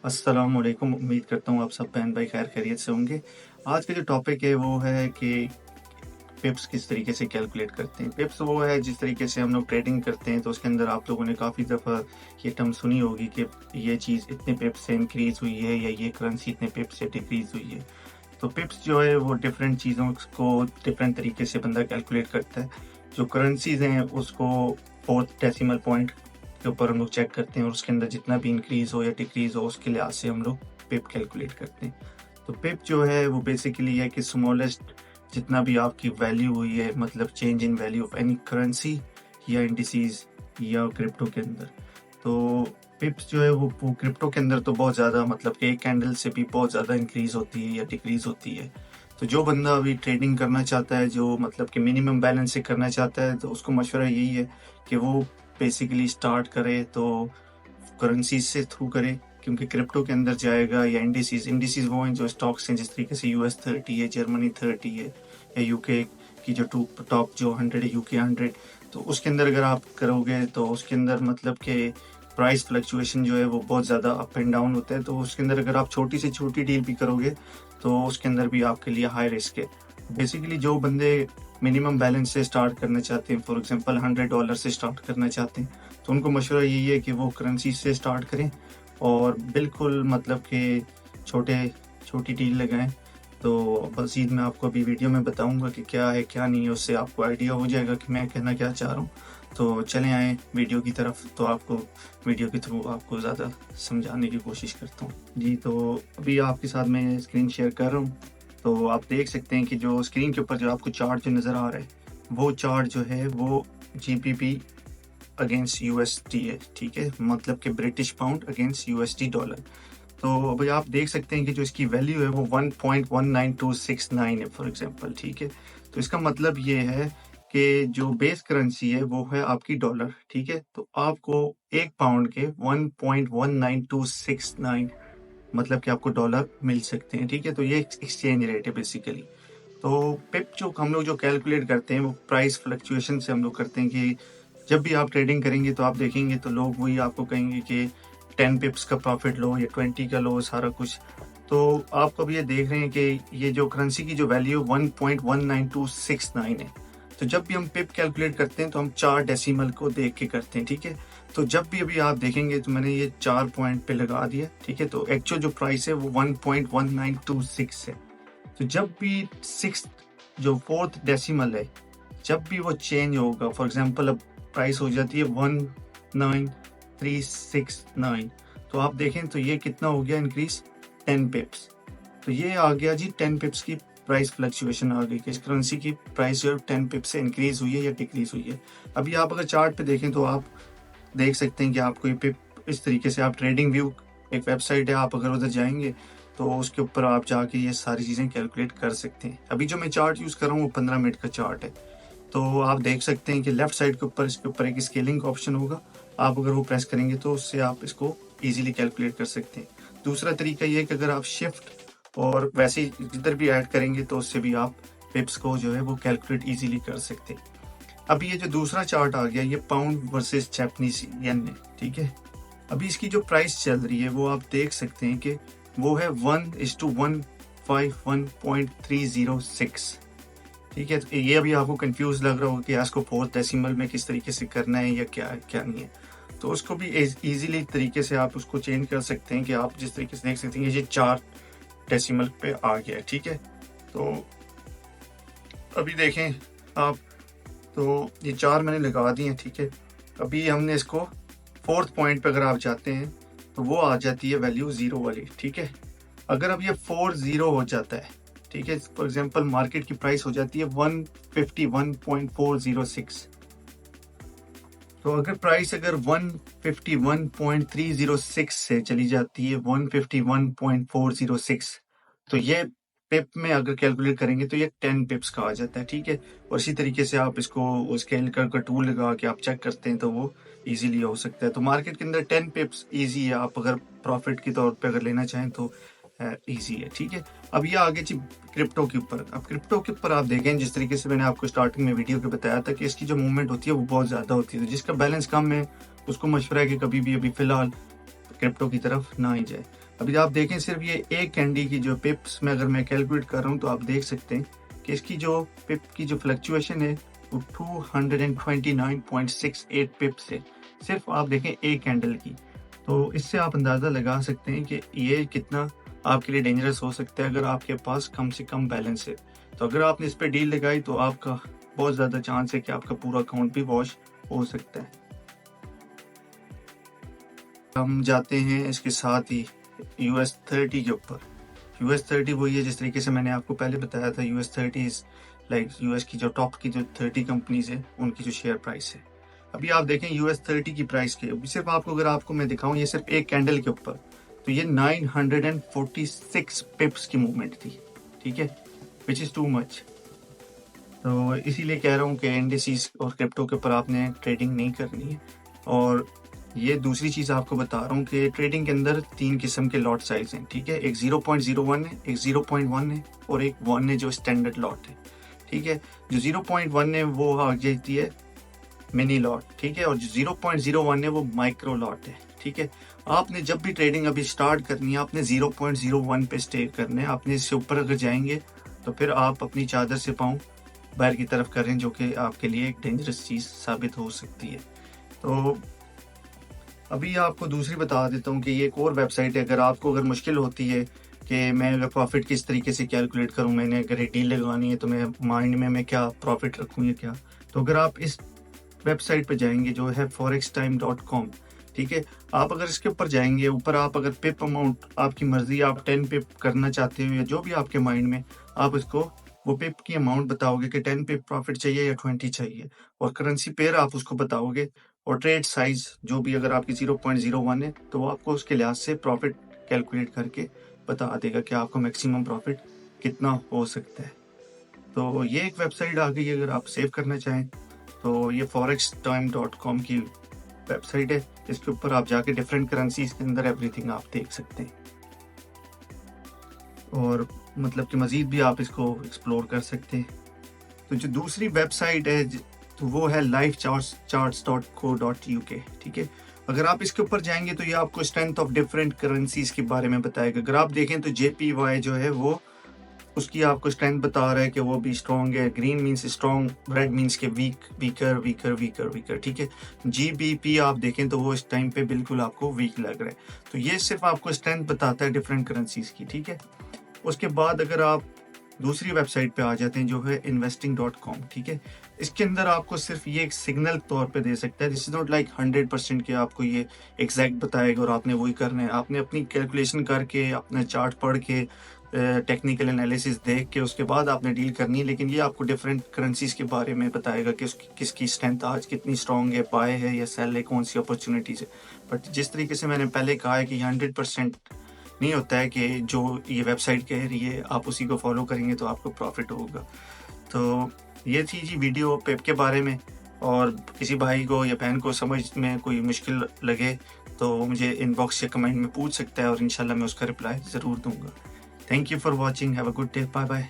अस्सलामुअलैकुम। उम्मीद करता हूँ आप सब बहन भाई खैर खैरियत से होंगे। आज का जो टॉपिक है वो है कि पिप्स किस तरीके से कैलकुलेट करते हैं। पिप्स वो है जिस तरीके से हम लोग ट्रेडिंग करते हैं, तो उसके अंदर आप लोगों ने काफ़ी दफ़ा ये टर्म सुनी होगी कि ये चीज़ इतने पिप्स से इंक्रीज़ हुई है या ये करेंसी इतने पिप्स से डिक्रीज़ हुई है। तो पिप्स जो है वो डिफरेंट चीज़ों को डिफरेंट तरीके से बंदा कैलकुलेट करता है। जो करेंसीज़ हैं उसको फोर्थ डेसिमल पॉइंट के ऊपर हम लोग चेक करते हैं और उसके अंदर जितना भी इंक्रीज़ हो या डिक्रीज़ हो उसके लिहाज से हम लोग पिप कैलकुलेट करते हैं। तो पिप जो है वो बेसिकली है कि स्मॉलेस्ट जितना भी आपकी वैल्यू हुई है, मतलब change in value of any currency या इंडिसेस या क्रिप्टो के अंदर। तो पिप्स जो है वो क्रिप्टो के अंदर तो बहुत ज़्यादा, मतलब कि एक कैंडल से भी बहुत ज़्यादा इंक्रीज़ होती है या डिक्रीज़ होती है। तो जो बंदा अभी ट्रेडिंग करना चाहता है, जो मतलब कि मिनिमम बैलेंस से करना चाहता है, तो उसको मशवरा यही है कि वो बेसिकली स्टार्ट करे तो करेंसी से थ्रू करे, क्योंकि क्रिप्टो के अंदर जाएगा या इंडिसेस वो हैं जो स्टॉक्स हैं, जिस तरीके से US 30 है, जर्मनी 30 है या यूके की जो टॉप जो 100 है, यूके 100। तो उसके अंदर अगर आप करोगे तो उसके अंदर मतलब कि प्राइस फ्लक्चुएशन जो है वो बहुत ज़्यादा अप एंड डाउन होता है। तो उसके अंदर अगर आप छोटी से छोटी डील भी करोगे तो उसके अंदर भी आपके लिए हाई रिस्क है। बेसिकली जो बंदे मिनिमम बैलेंस से स्टार्ट करना चाहते हैं, फॉर एग्जांपल $100 से स्टार्ट करना चाहते हैं, तो उनको मशवरा यही है कि वो करेंसी से स्टार्ट करें और बिल्कुल मतलब कि छोटी डील लगाएं। तो मज़ीद मैं आपको अभी वीडियो में बताऊंगा कि क्या है क्या नहीं है, उससे आपको आइडिया हो जाएगा कि मैं कहना क्या चाह रहा हूँ। तो चलें आए वीडियो की तरफ, तो आपको वीडियो के थ्रू आपको ज़्यादा समझाने की कोशिश करता हूँ जी। तो अभी आपके साथ मैं स्क्रीन शेयर कर रहा हूँ, तो आप देख सकते हैं कि जो स्क्रीन के ऊपर जो आपको चार्ट जो नज़र आ रहा है, वो चार्ट जो है वो GBP अगेंस्ट USD है, ठीक है, मतलब कि British pound against USD dollar. तो अभी आप देख सकते हैं कि जो इसकी वैल्यू है वो 1.19269 है फॉर एग्जांपल, ठीक है। तो इसका मतलब ये है कि जो बेस करेंसी है वो है आपकी डॉलर, ठीक है। तो आपको एक पाउंड के 1.19269 मतलब कि आपको डॉलर मिल सकते हैं, ठीक है। तो ये एक्सचेंज रेट है बेसिकली। तो पिप जो हम लोग जो कैलकुलेट करते हैं वो प्राइस फ्लक्चुएशन से हम लोग करते हैं कि जब भी आप ट्रेडिंग करेंगे तो आप देखेंगे तो लोग वही आपको कहेंगे कि 10 पिप्स का प्रॉफिट लो या 20 का लो, सारा कुछ। तो आप अब ये देख रहे हैं कि ये जो करेंसी की जो वैल्यू 1.19269 है। तो जब भी हम पिप कैलकुलेट करते हैं तो हम 4 डेसिमल को देख के करते हैं, ठीक है। तो जब भी अभी आप देखेंगे तो मैंने ये 4 पॉइंट पे लगा दिया, ठीक है। तो एक्चुअल जो प्राइस है वो 1.1926 है। तो जब भी जो फोर्थ डेसिमल है, जब भी वो चेंज होगा, फॉर एग्जांपल अब प्राइस हो जाती है 19369, तो आप देखें तो ये कितना हो गया इंक्रीज, 10 पिप्स। तो ये आ गया जी 10 पिप्स की प्राइस फ्लक्चुएशन आ गई कि इस करेंसी की प्राइस जो 10 पिप्स से इंक्रीज हुई है या डिक्रीज हुई है। अभी आप अगर चार्ट पे देखें तो आप देख सकते हैं कि आपको ये पिप इस तरीके से, आप ट्रेडिंग व्यू एक वेबसाइट है, आप अगर उधर जाएंगे तो उसके ऊपर आप जाके ये सारी चीज़ें कैलकुलेट कर सकते हैं। अभी जो मैं चार्ट यूज़ कर रहा हूँ वो 15 मिनट का चार्ट है। तो आप देख सकते हैं कि लेफ्ट साइड के ऊपर इसके ऊपर एक स्केलिंग का ऑप्शन होगा, आप अगर वो प्रेस करेंगे तो उससे आप इसको इजीली कैलकुलेट कर सकते हैं। दूसरा तरीका ये है कि अगर आप शिफ्ट और वैसे जिधर भी ऐड करेंगे तो उससे भी आप पिप्स को जो है वो कैलकुलेट इजीली कर सकते हैं। अभी ये जो दूसरा चार्ट आ गया, ये पाउंड वर्सेस जैपनीज येन है, ठीक है। अभी इसकी जो प्राइस चल रही है वो आप देख सकते हैं कि वो है 1:151.306, ठीक है। तो ये अभी आपको कंफ्यूज लग रहा होगा कि इसको फोर्थ डेसिमल में किस तरीके से करना है या क्या है क्या नहीं है। तो उसको भी इजीली तरीके से आप उसको चेंज कर सकते हैं कि आप जिस तरीके से देख सकते हैं ये 4 डेसिमल पे आ गया है, ठीक है। तो अभी देखें आप, तो ये 4 मैंने लगा दिए हैं, ठीक है। अभी हमने इसको फोर्थ पॉइंट पे अगर आप जाते हैं तो वो आ जाती है वैल्यू 0 वाली, ठीक है। अगर अब ये 40 हो जाता है, ठीक है, फॉर एग्जांपल मार्केट की प्राइस हो जाती है 151.406। तो अगर प्राइस अगर 151.306 से चली जाती है 151.406, तो ये पिप में अगर कैलकुलेट करेंगे तो ये 10 पिप्स का आ जाता है, ठीक है। और इसी तरीके से आप इसको स्केल कर टूल लगा के आप चेक करते हैं तो वो इजीली हो सकता है। तो मार्केट के अंदर 10 पिप्स इजी है, आप अगर प्रॉफिट के तौर पे अगर लेना चाहें तो इजी है, ठीक है। अब ये आगे जी क्रिप्टो के ऊपर। अब क्रिप्टो के ऊपर आप देखें, जिस तरीके से मैंने आपको स्टार्टिंग में वीडियो के बताया था कि इसकी जो मूवमेंट होती है वो बहुत ज़्यादा होती है। तो जिसका बैलेंस कम है उसको मशवरा है कि कभी भी अभी फ़िलहाल क्रिप्टो की तरफ ना ही जाए। अभी आप देखें सिर्फ ये एक कैंडी की जो पिप्स में अगर मैं कैलकुलेट कर रहा हूँ तो आप देख सकते हैं कि इसकी जो पिप की जो फ्लक्चुएशन है वो 229.68 पिप्स है, सिर्फ आप देखें एक कैंडल की। तो इससे आप अंदाज़ा लगा सकते हैं कि ये कितना आपके लिए डेंजरस हो सकता है अगर आपके पास कम से कम बैलेंस है। तो अगर आपने इस पर डील लगाई तो आपका बहुत ज़्यादा चांस है कि आपका पूरा अकाउंट भी वॉश हो सकता है। हम जाते हैं इसके साथ ही US30 के ऊपर। US30 वही है जिस तरीके से मैंने आपको पहले बताया था। US30 इज लाइक US की जो टॉप की जो 30 कंपनीज है उनकी जो शेयर प्राइस है। अभी आप देखें US30 की प्राइस के सिर्फ आपको अगर आपको मैं दिखाऊं ये सिर्फ एक कैंडल के ऊपर, तो ये 946 पिप्स की मूवमेंट थी, ठीक है, विच इज़ टू मच। तो इसीलिए कह रहा हूँ कि इंडिसेस और क्रिप्टो के ऊपर आपने ट्रेडिंग नहीं करनी है। और ये दूसरी चीज़ आपको बता रहा हूँ कि ट्रेडिंग के अंदर 3 किस्म के लॉट साइज हैं, ठीक है। एक 0.01 है, एक 0.1 है और एक 1 है जो स्टैंडर्ड लॉट है, ठीक है। जो 0.1 है वो आ जाती है मिनी लॉट, ठीक है, और जो 0.01 है वो माइक्रो लॉट है, ठीक है। आपने जब भी ट्रेडिंग अभी स्टार्ट करनी है आपने 0.01 पे स्टे करना है। आपने इससे ऊपर अगर जाएंगे तो फिर आप अपनी चादर से पाँव बाहर की तरफ करें, जो कि आपके लिए एक डेंजरस चीज़ साबित हो सकती है। तो अभी आपको दूसरी बता देता हूँ कि ये एक और वेबसाइट है। अगर मुश्किल होती है कि मैं अगर प्रॉफिट किस तरीके से कैलकुलेट करूँ, मैंने अगर एक डील लगानी है तो मैं माइंड में मैं क्या प्रॉफिट रखूँ या क्या, तो अगर आप इस वेबसाइट पे जाएंगे जो है forextime.com, ठीक है। आप अगर इसके ऊपर जाएंगे, ऊपर आप अगर पिप अमाउंट आपकी मर्जी, आप 10 पिप करना चाहते हो या जो भी आपके माइंड में, आप इसको वो पिप की अमाउंट बताओगे कि 10 पिप प्रॉफिट चाहिए या 20 चाहिए, और करेंसी पेयर आप उसको बताओगे, और ट्रेड साइज जो भी अगर आपकी 0.01 है तो वो आपको उसके लिहाज से प्रॉफिट कैलकुलेट करके बता देगा कि आपको मैक्सिमम प्रॉफिट कितना हो सकता है। तो ये एक वेबसाइट आ गई है अगर आप सेव करना चाहें तो ये forextime.com की वेबसाइट है। इसके ऊपर आप जाके डिफरेंट करेंसीज के अंदर एवरीथिंग आप देख सकते हैं, और मतलब कि मज़ीद भी आप इसको एक्सप्लोर कर सकते हैं। तो जो दूसरी वेबसाइट है तो वो है lifecharts.co.uk, ठीक है। अगर आप इसके ऊपर जाएंगे तो ये आपको स्ट्रेंथ ऑफ डिफरेंट करेंसीज के बारे में बताएगा। अगर आप देखें तो JPY जो है वो उसकी आपको स्ट्रेंथ बता रहा है कि वो भी स्ट्रॉन्ग है। Green means strong, red means के weak, weaker weaker weaker weaker, ठीक है। GBP आप देखें तो वो इस टाइम पे बिल्कुल आपको वीक लग रहा है। तो ये सिर्फ आपको स्ट्रेंथ बताता है डिफरेंट करेंसीज की, ठीक है। उसके बाद अगर आप दूसरी वेबसाइट पे आ जाते हैं जो है investing.com, ठीक है। इसके अंदर आपको सिर्फ ये एक सिग्नल तौर पे दे सकता है। दिस इज नॉट लाइक 100% के आपको ये एग्जैक्ट बताएगा और आपने वही करना है। आपने अपनी कैलकुलेशन करके, अपना चार्ट पढ़ के, टेक्निकल एनालिसिस देख के उसके बाद आपने डील करनी है। लेकिन ये आपको डिफरेंट करेंसीज के बारे में बताएगा कि किसकी स्ट्रेंथ आज कितनी स्ट्रॉन्ग है, बाय है या सेल है, कौन सी अपॉर्चुनिटीज है। बट जिस तरीके से मैंने पहले कहा है कि 100% नहीं होता है कि जो ये वेबसाइट कह रही है आप उसी को फॉलो करेंगे तो आपको प्रॉफिट होगा। तो ये थी जी वीडियो पेप के बारे में, और किसी भाई को या बहन को समझ में कोई मुश्किल लगे तो मुझे इनबॉक्स या कमेंट में पूछ सकता है और इंशाल्लाह मैं उसका रिप्लाई ज़रूर दूंगा। Thank you for watching, have a good day, bye bye.